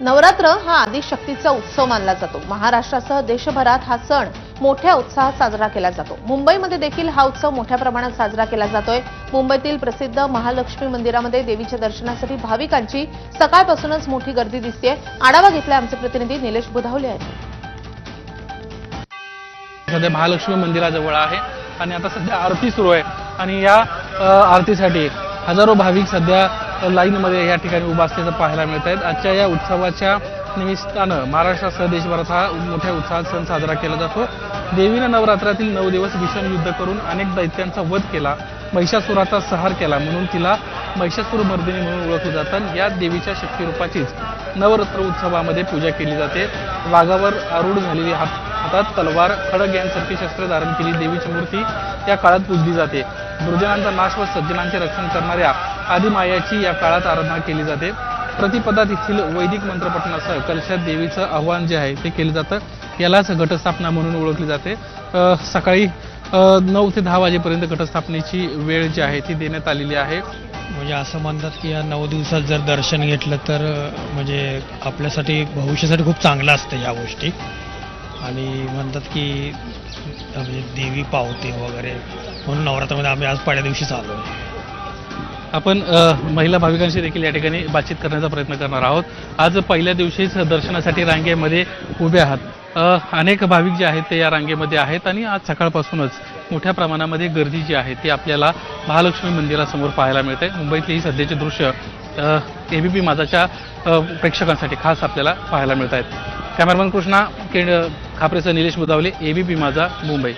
नवरात्र हा आदिशक्तीचा उत्सव मानला जातो। महाराष्ट्रासह देशभरात हा सण मोठ्या उत्साहात साजरा केला जातो। मुंबईमध्ये देखील हा उत्सव मोठ्या प्रमाणात साजरा केला जातोय। मुंबईतील प्रसिद्ध महालक्ष्मी मंदिरामध्ये देवीच्या दर्शनासाठी भाविकांची सकाळपासूनच मोठी गर्दी दिसतेय। आढावा घेतलाय आमचे प्रतिनिधी निलेश बुधावले यांनी। सध्या महालक्ष्मी मंदिराजवळ आहे आणि आता सध्या आरती सुरू आहे आणि या आरतीसाठी हजारो भाविक सध्या लाईनमध्ये या ठिकाणी उभा असल्याचं पाहायला मिळत आहेत। आजच्या या उत्सवाच्या निमित्तानं महाराष्ट्रासह देशभरात हा मोठ्या उत्साहात सण साजरा केला जातो। देवीनं नवरात्रातील 9 दिवस भीषण युद्ध करून अनेक दैत्यांचा वध केला, महिषासुराचा संहार केला, म्हणून तिला महिषासुरमर्दिनी म्हणून ओळखलं जातं। या देवीच्या शक्तिरूपाचीच नवरात्र उत्सवामध्ये पूजा केली जाते। वाघावर आरूढ झालेली हातात तलवार, खडग यांसारखी शस्त्र धारण केली देवीची मूर्ती या काळात पूजली जाते। दुर्जनांचा नाश व सज्जनांचे रक्षण करणाऱ्या आदिमायाची या काळात आराधना केली जाते। प्रतिपदा येथील वैदिक मंत्रपठणासह कलशात देवीचं आव्हान जे आहे ते केलं जातं। यालाच घटस्थापना म्हणून ओळखली जाते। सकाळी 9 ते 10 वाजेपर्यंत घटस्थापनेची वेळ जी आहे ती देण्यात आलेली आहे। म्हणजे असं म्हणतात की या 9 दिवसात जर दर्शन घेतलं तर म्हणजे आपल्यासाठी भविष्यासाठी खूप चांगलं असतं या गोष्टी, आणि म्हणतात की म्हणजे देवी पावते वगैरे, म्हणून नवरात्रामध्ये आम्ही आज पहिल्या दिवशीच आलो आहे। आपण महिला भाविकांशी देखील या ठिकाणी बातचीत करण्याचा प्रयत्न करणार आहोत। आज पहिल्या दिवशीच दर्शनासाठी रांगेमध्ये उभे आहात। अनेक भाविक जे आहेत ते या रांगेमध्ये आहेत आणि आज सकाळपासूनच मोठ्या प्रमाणामध्ये गर्दी जी आहे ती आपल्याला महालक्ष्मी मंदिरासमोर पाहायला मिळते। मुंबईतली ही सध्याची दृश्य एबीपी माझाच्या प्रेक्षकांसाठी खास आपल्याला पाहायला मिळत आहेत। कॅमेरामन कृष्णा खापरेसह निलेश बुधावले, एबीपी माझा, मुंबई।